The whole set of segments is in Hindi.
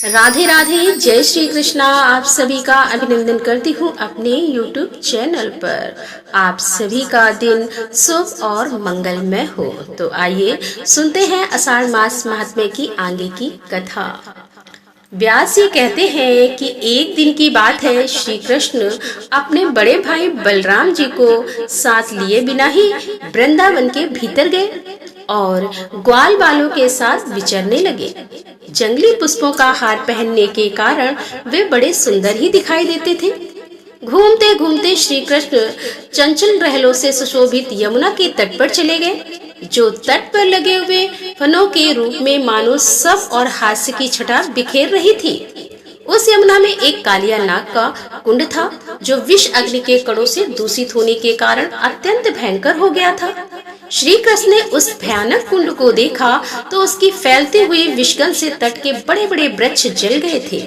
राधे राधे, जय श्री कृष्णा। आप सभी का अभिनंदन करती हूँ अपने YouTube चैनल पर। आप सभी का दिन शुभ और मंगलमय हो। तो आइए सुनते हैं आषाढ़ मास महात्म्य की आगे की कथा। व्यास जी कहते हैं कि एक दिन की बात है, श्री कृष्ण अपने बड़े भाई बलराम जी को साथ लिए बिना ही वृंदावन के भीतर गए और ग्वाल बालों के साथ विचरने लगे। जंगली पुष्पों का हार पहनने के कारण वे बड़े सुंदर ही दिखाई देते थे। घूमते घूमते श्री कृष्ण चंचल रहलों से सुशोभित यमुना के तट पर चले गए, जो तट पर लगे हुए फनों के रूप में मानो सब और हास्य की छटा बिखेर रही थी। उस यमुना में एक कालिया नाग का कुंड था, जो विष अग्नि के कणों से दूषित होने के कारण अत्यंत भयंकर हो गया था। श्री कृष्ण ने उस भयानक कुंड को देखा तो उसकी फैलती हुई विषगंध से तट के बड़े बड़े वृक्ष जल गए थे।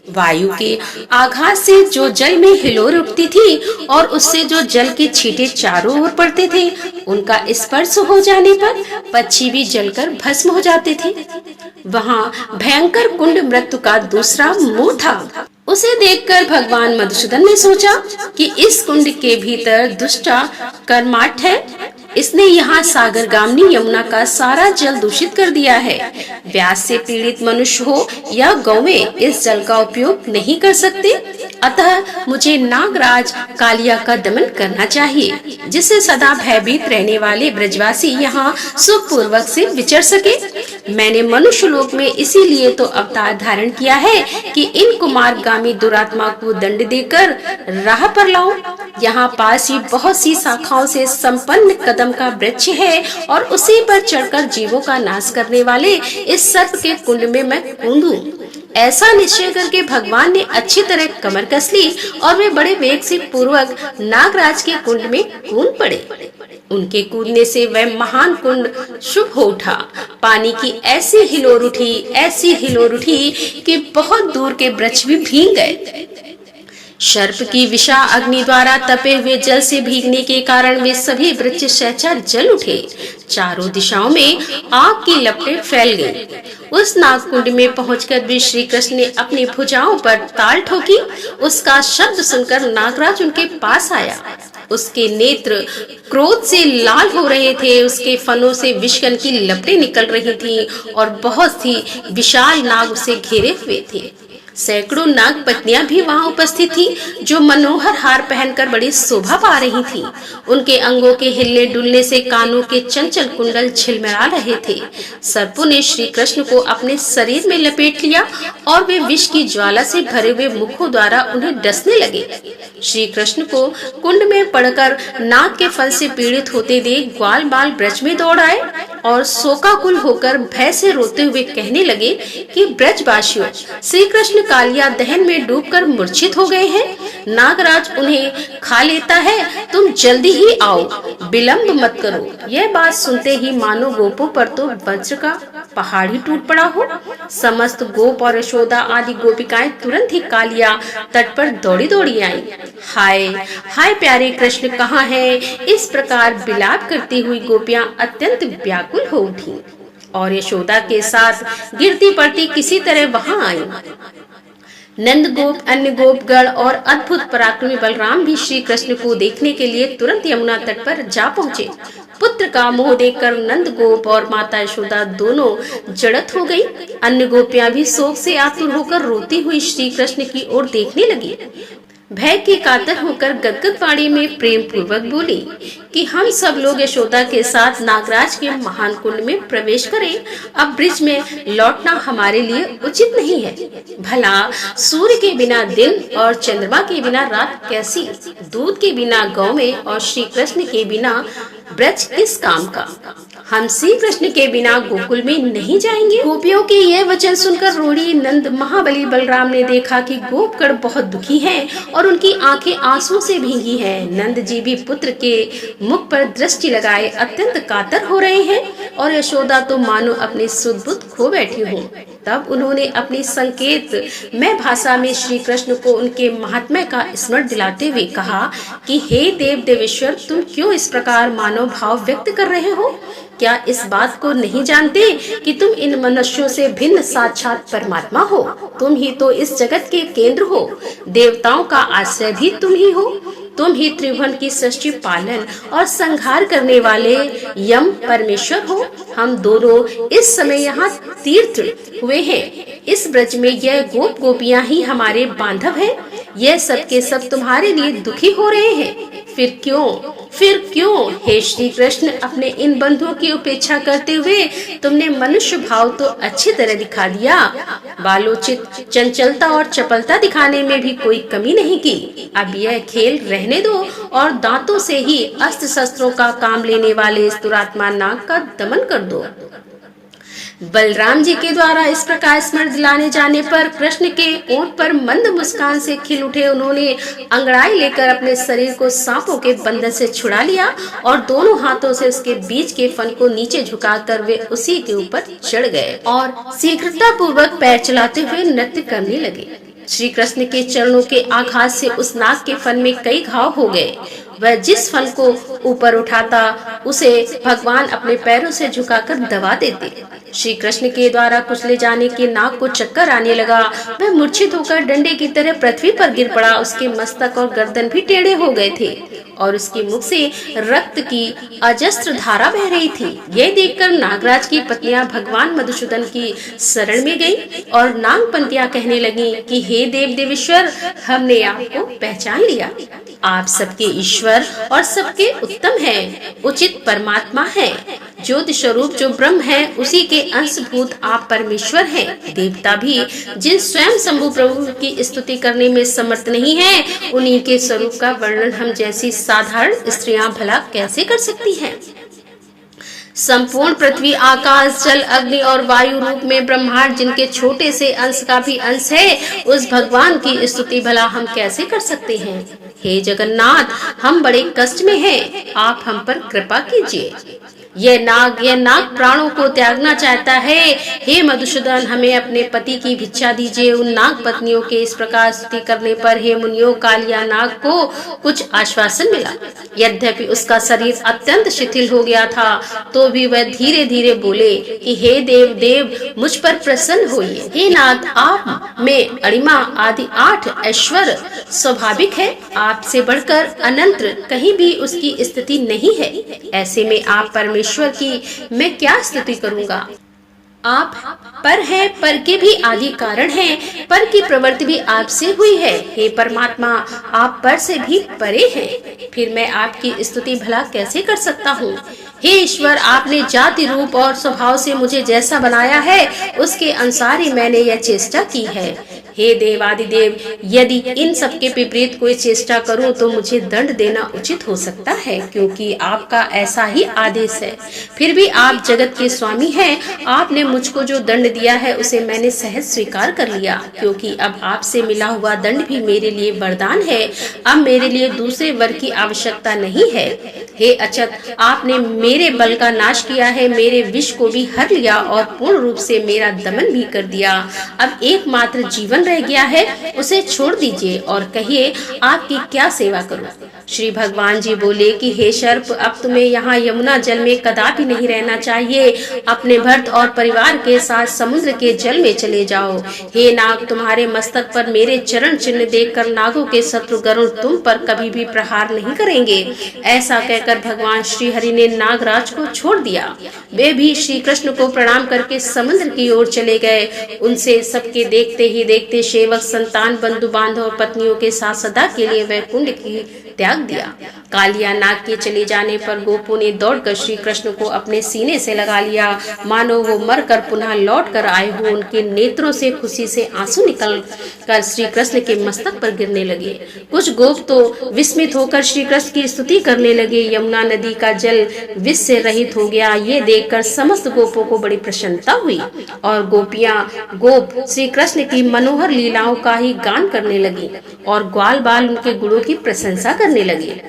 वायु के आघात से जो जल में हिलोर उठती थी और उससे जो जल के छींटे चारों ओर पड़ते थे, उनका स्पर्श हो जाने पर पक्षी भी जलकर भस्म हो जाते थे। वहाँ भयंकर कुंड मृत्यु का दूसरा मुंह था। उसे देखकर भगवान मधुसूदन ने सोचा कि इस कुंड के भीतर दुष्टा कर्माठ है। इसने यहाँ सागर गामनी यमुना का सारा जल दूषित कर दिया है। व्यास से पीड़ित मनुष्य हो या गौवें इस जल का उपयोग नहीं कर सकते। अतः मुझे नागराज कालिया का दमन करना चाहिए, जिससे सदा भयभीत रहने वाले ब्रजवासी यहाँ सुखपूर्वक से विचर सके। मैंने मनुष्य लोक में इसीलिए तो अवतार धारण किया है कि इन कुमारगामी दुरात्मा को दंड देकर राह पर लाऊं। यहाँ पास ही बहुत सी शाखाओं से संपन्न कदम का वृक्ष है और उसी पर चढ़कर जीवों का नाश करने वाले इस सर्प के कुंड में मैं कूदूं। ऐसा निश्चय करके भगवान ने अच्छी तरह कमर कस ली और वे बड़े वेग से पूर्वक नागराज के कुंड में कूद पड़े। उनके कूदने से वह महान कुंड शुभ हो उठा। पानी की ऐसी हिलोर उठी कि बहुत दूर के वृक्ष भी भीग गए। सर्प की विषा अग्नि द्वारा तपे हुए जल से भीगने के कारण वे सभी वृक्ष सहसा जल उठे। चारों दिशाओं में आग की लपटें फैल गईं। उस नागकुंड में पहुंचकर भी श्री कृष्ण ने अपनी भुजाओं पर ताल ठोकी। उसका शब्द सुनकर नागराज उनके पास आया। उसके नेत्र क्रोध से लाल हो रहे थे, उसके फनों से विषगन की लपटें निकल रही थीं और बहुत सी विशाल नाग उसे घेरे हुए थे। सैकड़ों नाग पत्नियां भी वहां उपस्थित थी, जो मनोहर हार पहनकर बड़ी शोभा पा रही थी। उनके अंगों के हिलने डुलने से कानों के चंचल कुंडल झिलमिला रहे थे। सर्पों ने श्री कृष्ण को अपने शरीर में लपेट लिया और वे विष की ज्वाला से भरे हुए मुखों द्वारा उन्हें डसने लगे। श्री कृष्ण को कुंड में पड़कर नाग के फल से पीड़ित होते देख ग्वाल बाल ब्रज में दौड़ आए और शोकाकुल होकर भय से रोते हुए कहने लगे कि ब्रजवासियों, श्री कृष्ण कालिया दहन में डूबकर मूर्छित हो गए हैं। नागराज उन्हें खा लेता है, तुम जल्दी ही आओ, विलंब मत करो। यह बात सुनते ही मानो गोपों पर तो वज्र का पहाड़ ही टूट पड़ा हो। समस्त गोप और यशोदा आदि गोपिकाएं तुरंत ही कालिया तट पर दौड़ी दौड़ी आई। हाय हाय प्यारे कृष्ण कहाँ है? इस प्रकार विलाप करती हुई गोपियां अत्यंत व्याकुल हो उठी और यशोदा के साथ गिरती पड़ती किसी तरह वहां आई। नंद गोप, अन्य गोपगण और अद्भुत पराक्रमी बलराम भी श्री कृष्ण को देखने के लिए तुरंत यमुना तट पर जा पहुँचे। पुत्र का मोह देखकर नंद गोप और माता यशोदा दोनों जड़त हो गई। अन्य गोपियां भी शोक से आतुर होकर रोती हुई श्री कृष्ण की ओर देखने लगी। भय के कातर होकर गदगद वाणी में प्रेम पूर्वक बोली कि हम सब लोग यशोदा के साथ नागराज के महान कुंड में प्रवेश करें। अब ब्रिज में लौटना हमारे लिए उचित नहीं है। भला सूर्य के बिना दिन और चंद्रमा के बिना रात कैसी, दूध के बिना गौवें और श्री कृष्ण के बिना ब्रज किस काम का। हम श्री कृष्ण के बिना गोकुल में नहीं जाएंगे। गोपियों के यह वचन सुनकर रोड़ी नंद महाबली बलराम ने देखा कि गोपगण बहुत दुखी हैं और उनकी आंखें आंसू से भीगी हैं। नंद जी भी पुत्र के मुख पर दृष्टि लगाए अत्यंत कातर हो रहे हैं और यशोदा तो मानो अपनी सुध बुध खो बैठी हो। तब उन्होंने अपनी संकेत में भाषा में श्री कृष्ण को उनके महात्म्य का स्मरण दिलाते हुए कहा कि हे देव देवेश्वर, तुम क्यों इस प्रकार मानव भाव व्यक्त कर रहे हो? क्या इस बात को नहीं जानते कि तुम इन मनुष्यों से भिन्न साक्षात परमात्मा हो? तुम ही तो इस जगत के केंद्र हो, देवताओं का आश्रय भी तुम ही हो। तुम ही त्रिभुवन की सृष्टि पालन और संहार करने वाले यम परमेश्वर हो। हम दोनों इस समय यहाँ तीर्थ हुए हैं। इस ब्रज में यह गोप गोपियां ही हमारे बांधव हैं। यह सब के सब तुम्हारे लिए दुखी हो रहे हैं। फिर क्यों हे श्री कृष्ण, अपने इन बंधुओं की उपेक्षा करते हुए तुमने मनुष्य भाव तो अच्छी तरह दिखा दिया, बालोचित चंचलता और चपलता दिखाने में भी कोई कमी नहीं की। अब यह खेल रहने दो और दांतों से ही अस्त्र शस्त्रों का काम लेने वाले इस दुरात्मा नाग का दमन कर दो। बलराम जी के द्वारा इस प्रकार स्मरण दिलाने जाने पर कृष्ण के ओठ पर मंद मुस्कान से खिल उठे। उन्होंने अंगड़ाई लेकर अपने शरीर को सांपों के बंधन से छुड़ा लिया और दोनों हाथों से उसके बीच के फन को नीचे झुकाकर वे उसी के ऊपर चढ़ गए और शीघ्रता पूर्वक पैर चलाते हुए नृत्य करने लगे। श्री कृष्ण के चरणों के आघात से उस नाग के फन में कई घाव हो गए। वह जिस फन को ऊपर उठाता उसे भगवान अपने पैरों से झुकाकर दबा देते। श्री कृष्ण के द्वारा कुचले जाने के नाग को चक्कर आने लगा। वह मूर्छित होकर डंडे की तरह पृथ्वी पर गिर पड़ा। उसके मस्तक और गर्दन भी टेढ़े हो गए थे और उसके मुख से रक्त की अजस्त्र धारा बह रही थी। यह देखकर नागराज की पत्नियां भगवान मधुसूदन की शरण में गईं और नागपंथियां कहने लगीं कि हे देव देवेश्वर, हमने आपको पहचान लिया। आप सबके ईश्वर और सबके उत्तम हैं, उचित परमात्मा हैं। ज्योति स्वरूप जो ब्रह्म है उसी के अंशभूत आप परमेश्वर हैं। देवता भी जिन स्वयं शंभु प्रभु की स्तुति करने में समर्थ नहीं है, उन्हीं के स्वरूप का वर्णन हम जैसी साधारण स्त्रियां भला कैसे कर सकती हैं? संपूर्ण पृथ्वी, आकाश, जल, अग्नि और वायु रूप में ब्रह्मांड जिनके छोटे से अंश का भी अंश है, उस भगवान की स्तुति भला हम कैसे कर सकते हैं? हे जगन्नाथ, हम बड़े कष्ट में हैं, आप हम पर कृपा कीजिए। यह नाग प्राणों को त्यागना चाहता है। हे मधुसूदन, हमें अपने पति की भिक्षा दीजिए। उन नाग पत्नियों के इस प्रकार स्तुति करने पर हे मुनियों, कालिया नाग को कुछ आश्वासन मिला। यद्यपि उसका शरीर अत्यंत शिथिल हो गया था, तो भी वह धीरे धीरे बोले कि हे देव मुझ पर प्रसन्न होइए। हे नाथ, आप में अणिमा आदि 8 ऐश्वर्य स्वाभाविक है। आपसे बढ़कर अनंत कहीं भी उसकी स्थिति नहीं है। ऐसे में आप परमेश्वर की मैं क्या स्तुति करूंगा? आप पर है, पर के भी आदि कारण हैं, पर की प्रवृत्ति भी आपसे हुई है। हे परमात्मा, आप पर से भी परे हैं, फिर मैं आपकी स्तुति भला कैसे कर सकता हूँ? हे ईश्वर, आपने जाति रूप और स्वभाव से मुझे जैसा बनाया है उसके अनुसार ही मैंने यह चेष्टा की है। हे देवादिदेव, यदि इन सब के विपरीत कोई चेष्टा करूं तो मुझे दंड देना उचित हो सकता है, क्योंकि आपका ऐसा ही आदेश है। फिर भी आप जगत के स्वामी हैं। आपने मुझको जो दंड दिया है उसे मैंने सहज स्वीकार कर लिया, क्योंकि अब आपसे मिला हुआ दंड भी मेरे लिए वरदान है। अब मेरे लिए दूसरे वर की आवश्यकता नहीं है। हे अच्युत, आपने मेरे बल का नाश किया है, मेरे विष को भी हर लिया और पूर्ण रूप से मेरा दमन भी कर दिया। अब एकमात्र जीवन रह गया है, उसे छोड़ दीजिए और कहिए आपकी क्या सेवा करूं? श्री भगवान जी बोले कि हे सर्प, अब तुम्हें यहाँ यमुना जल में कदापि नहीं रहना चाहिए। अपने भर्त और परिवार के साथ समुद्र के जल में चले जाओ। हे नाग, तुम्हारे मस्तक पर मेरे चरण चिन्ह देखकर नागों के शत्रु गरुड़ तुम पर कभी भी प्रहार नहीं करेंगे। ऐसा कहकर भगवान श्री हरि ने नागराज को छोड़ दिया। वे भी श्री कृष्ण को प्रणाम करके समुद्र की ओर चले गए। उनसे सबके देखते ही देखते सेवक, संतान, बंधु बांधव और पत्नियों के साथ सदा के लिए वैकुंठ की त्याग दिया। कालिया नाग के चले जाने पर गोपों ने दौड़कर श्री कृष्ण को अपने सीने से लगा लिया, मानो वो मरकर पुनः लौट कर आए हो। उनके नेत्रों से खुशी से आंसू निकल कर श्री कृष्ण के मस्तक पर गिरने लगे। कुछ गोप तो विस्मित होकर श्री कृष्ण की स्तुति करने लगे। यमुना नदी का जल विष से रहित हो गया। ये देखकर समस्त गोपों को बड़ी प्रसन्नता हुई और गोप श्री कृष्ण की मनोहर लीलाओं का ही गान करने लगी और ग्वाल बाल उनके गुणों की प्रशंसा करने लगे।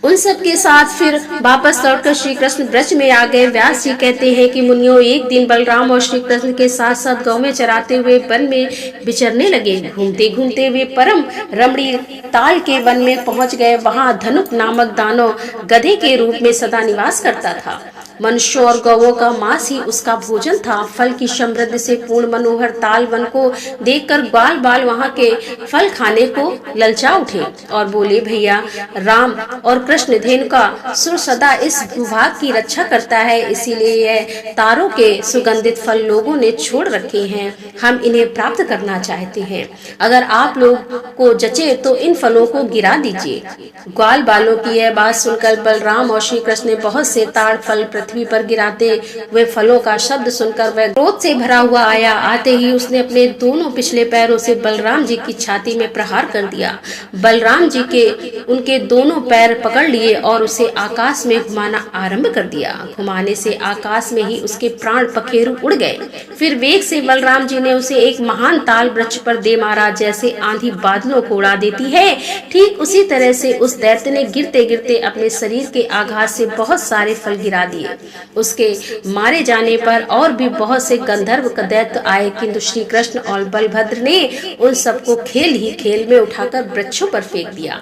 उन सब के साथ फिर वापस लौटकर श्री कृष्ण ब्रज में आ गए। व्यास जी कहते हैं कि मुनियों, एक दिन बलराम और श्री कृष्ण के साथ साथ गांव में चराते हुए वन में विचरने लगे। घूमते घूमते वे परम रमणीय ताल के वन में पहुंच गए। वहां धनुक नामक दानव गधे के रूप में सदा निवास करता था। मनुष्यों और गौओं का मांस ही उसका भोजन था। फल की समृद्धि से पूर्ण मनोहर ताल वन को देखकर ग्वाल बाल वहां के फल खाने को ललचा उठे और बोले, भैया, राम और कृष्ण धेनु का सुर सदा इस भूभाग की रक्षा करता है, इसीलिए यह तारों के सुगंधित फल लोगों ने छोड़ रखे हैं। हम इन्हें प्राप्त करना चाहते हैं। अगर आप लोग को जचे तो इन फलों को गिरा दीजिए। ग्वाल बालों की यह बात सुनकर बलराम और श्री कृष्ण ने बहुत से ताड़ फल पृथ्वी पर गिराते हुए फलों का शब्द सुनकर वह क्रोध से भरा हुआ आया। आते ही उसने अपने दोनों पिछले पैरों से बलराम जी की छाती में प्रहार कर दिया। बलराम जी के उनके दोनों पैर पकड़ लिए और उसे आकाश में घुमाना आरंभ कर दिया। घुमाने से आकाश में ही उसके प्राण पखेरु उड़ गए। फिर वेग से बलराम जी ने उसे एक महान ताल वृक्ष पर दे मारा, जैसे आंधी बादलों को उड़ा देती है। ठीक उसी तरह से उस दैत्य ने गिरते गिरते अपने शरीर के आघात से बहुत सारे फल गिरा दिए। उसके मारे जाने पर और भी बहुत से गंधर्व दैत्य आए, किंतु श्री कृष्ण और बलभद्र ने उन सबको खेल ही खेल में उठाकर वृक्षों पर फेंक दिया।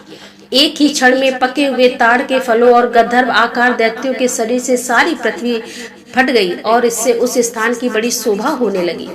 एक ही क्षण में पके हुए ताड़ के फलों और गंधर्व आकार दैत्यों के शरीर से सारी पृथ्वी फट गई और इससे उस स्थान की बड़ी शोभा होने लगी।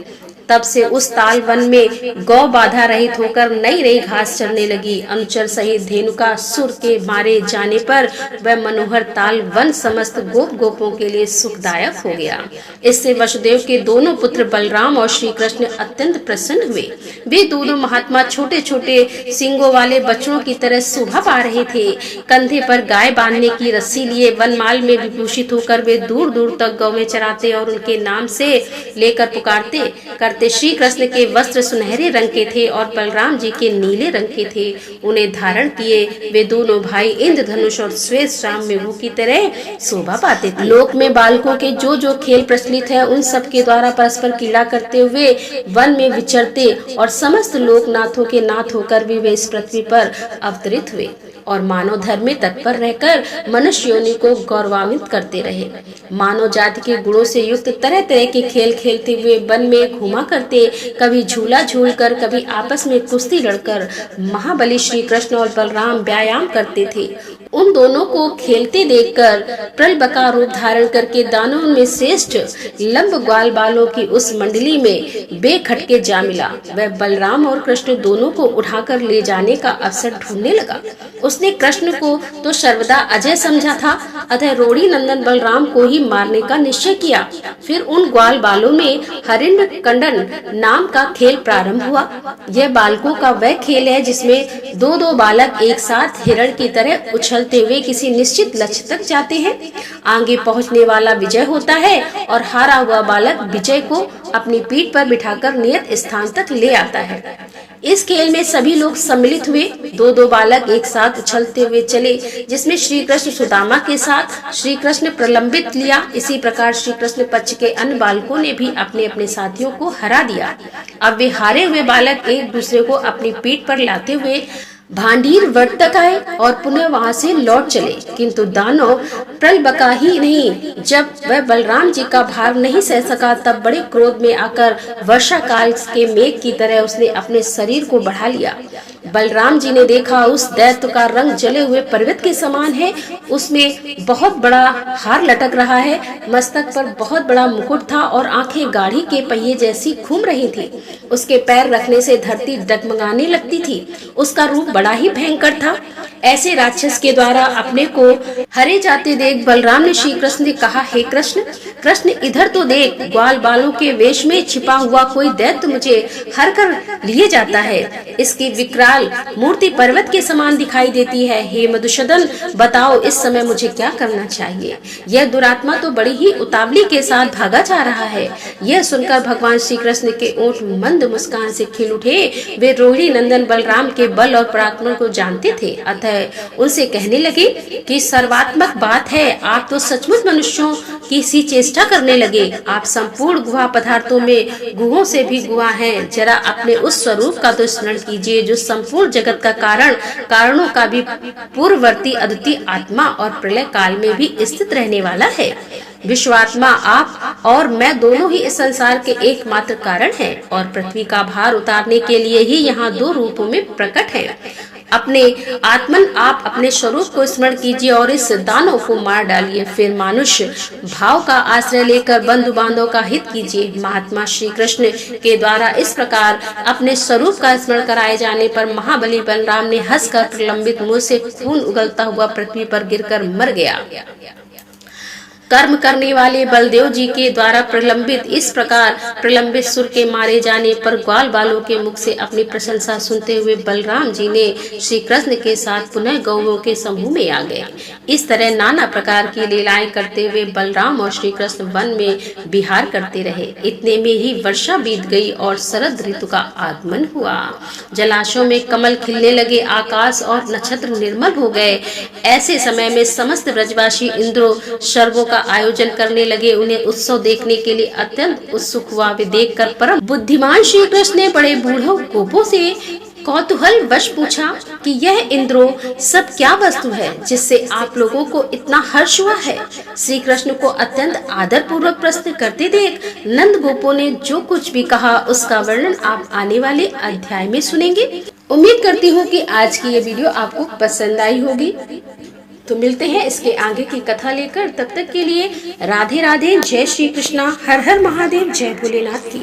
तब से उस ताल वन में गौ बाधा रहित होकर नई नई घास चरने लगी। अनुचर सहित धेनुका सुर के मारे जाने पर वह मनोहर ताल वन समस्त गोप गोपों के लिए सुखदायक हो गया। इससे वसुदेव के दोनों पुत्र बलराम और श्री कृष्ण अत्यंत प्रसन्न हुए। वे दोनों महात्मा छोटे छोटे सिंगों वाले बच्चों की तरह शोभा पा रहे थे। कंधे पर गाय बांधने की रस्सी लिए वनमाल में विभूषित होकर वे दूर दूर तक गौ में चराते और उनके नाम से लेकर पुकारते करते। श्री कृष्ण के वस्त्र सुनहरे रंग के थे और बलराम जी के नीले रंग के थे। उन्हें धारण किए वे दोनों भाई इंद्रधनुष और श्वेत श्याम मेघों की तरह शोभा पाते थे। लोक में बालकों के जो जो खेल प्रचलित है, उन सब के द्वारा परस्पर क्रीड़ा करते हुए वन में विचरते और समस्त लोकनाथों के नाथ होकर भी वे इस पृथ्वी पर अवतरित हुए और मानव धर्म में तत्पर रहकर मनुष्य योनि को गौरवान्वित करते रहे। मानव जाति के गुणों से युक्त तरह तरह के खेल खेलते हुए वन में घूमा करते, कभी झूला झूलकर, कभी आपस में कुश्ती लड़कर महाबली श्री कृष्ण और बलराम व्यायाम करते थे। उन दोनों को खेलते देखकर प्रलबका रूप धारण करके दानवों में श्रेष्ठ लंब ग्वाल बालों की उस मंडली में बेखटके जा मिला। वह बलराम और कृष्ण दोनों को उठाकर ले जाने का अवसर ढूंढने लगा। उसने कृष्ण को तो सर्वदा अजय समझा था, अतः रोड़ी नंदन बलराम को ही मारने का निश्चय किया। फिर उन ग्वाल बालों में हरिंड कंडन नाम का खेल प्रारंभ हुआ। यह बालकों का वह खेल है जिसमें दो दो बालक एक साथ हिरण की तरह उछलते हुए किसी निश्चित लक्ष्य तक जाते हैं। आगे पहुंचने वाला विजय होता है और हारा हुआ बालक विजय को अपनी पीठ पर बिठाकर नियत स्थान तक ले आता है। इस खेल में सभी लोग सम्मिलित हुए। दो दो बालक एक साथ उछलते हुए चले, जिसमें श्री कृष्ण सुदामा के साथ श्री कृष्ण प्रलंबित लिया। इसी प्रकार श्री कृष्ण पक्ष के अन्य बालकों ने भी अपने अपने साथियों को हरा दिया। अब वे हारे हुए बालक एक दूसरे को अपनी पीठ पर लाते हुए भांडीर वट तक आए और पुनः वहां से लौट चले, किंतु दानव प्रलबका ही नहीं। जब वह बलराम जी का भार नहीं सह सका, तब बड़े क्रोध में आकर वर्षा काल के मेघ की तरह उसने अपने शरीर को बढ़ा लिया। बलराम जी ने देखा उस दैत्य का रंग जले हुए पर्वत के समान है। उसमें बहुत बड़ा हार लटक रहा है, मस्तक पर बहुत बड़ा मुकुट था और आंखें गाड़ी के पहिए जैसी घूम रही थी। उसके पैर रखने से धरती डगमगाने लगती थी। उसका रूप बड़ा ही भयंकर था। ऐसे राक्षस के द्वारा अपने को हरे जाते देख बलराम ने श्री कृष्ण से कहा, हे कृष्ण, कृष्ण इधर तो देख, ग्वाल बालों के वेश में छिपा हुआ कोई दैत्य मुझे हर कर लिए जाता है। इसकी विकराल मूर्ति पर्वत के समान दिखाई देती है। हे मधुसूदन, बताओ इस समय मुझे क्या करना चाहिए? यह दुरात्मा तो बड़ी ही उतावली के साथ भागा जा रहा है। यह सुनकर भगवान श्री कृष्ण के ओठ मंद मुस्कान से खिल उठे। वे रोहिणी नंदन बलराम के बल और पराक्रम को जानते थे, अतः उनसे कहने लगे कि सर्वात्मक बात है, आप तो सचमुच मनुष्यों की सी चेष्टा करने लगे। आप संपूर्ण गुहा पदार्थों में गुहों से भी गुहा हैं। जरा अपने उस स्वरूप का तो स्मरण कीजिए जो संपूर्ण जगत का कारणों का भी पूर्ववर्ती अद्वितीय आत्मा और प्रलय काल में भी स्थित रहने वाला है। विश्वात्मा आप और मैं दोनों ही इस संसार के एकमात्र कारण हैं और पृथ्वी का भार उतारने के लिए ही यहाँ दो रूपों में प्रकट है। अपने आत्मन आप अपने स्वरूप को स्मरण कीजिए और इस दानव को मार डालिए। फिर मनुष्य भाव का आश्रय लेकर बंधु बांधव का हित कीजिए। महात्मा श्री कृष्ण के द्वारा इस प्रकार अपने स्वरूप का स्मरण कराए जाने पर महाबली बलराम ने हंसकर प्रलंबित मुंह से खून उगलता हुआ पृथ्वी पर गिरकर मर गया। कर्म करने वाले बलदेव जी के द्वारा प्रलंबित सुर के मारे जाने पर ग्वाल बालों के मुख से अपनी प्रशंसा सुनते हुए बलराम जी ने श्री कृष्ण के साथ पुनः गौओं के समूह में आ गए। इस तरह नाना प्रकार की लीलाएं करते हुए बलराम और श्री कृष्ण वन में विहार करते रहे। इतने में ही वर्षा बीत गई और शरद ऋतु का आगमन हुआ। जलाशयों में कमल खिलने लगे, आकाश और नक्षत्र निर्मल हो गए। ऐसे समय में समस्त ब्रजवासी इंद्रों सर्वों का आयोजन करने लगे। उन्हें उत्सव देखने के लिए अत्यंत उत्सुक हुआ। वे देखकर परम बुद्धिमान श्री कृष्ण ने बड़े बूढ़ों गोपों से कौतूहल वश पूछा कि यह इंद्रो सब क्या वस्तु है जिससे आप लोगों को इतना हर्ष हुआ है। श्री कृष्ण को अत्यंत आदर पूर्वक प्रश्न करते देख नंद गोपों ने जो कुछ भी कहा उसका वर्णन आप आने वाले अध्याय में सुनेंगे। उम्मीद करती हूँ कि आज की ये वीडियो आपको पसंद आई होगी। तो मिलते हैं इसके आगे की कथा लेकर। तब तक के लिए राधे राधे, जय श्री कृष्णा, हर हर महादेव, जय भोलेनाथ की।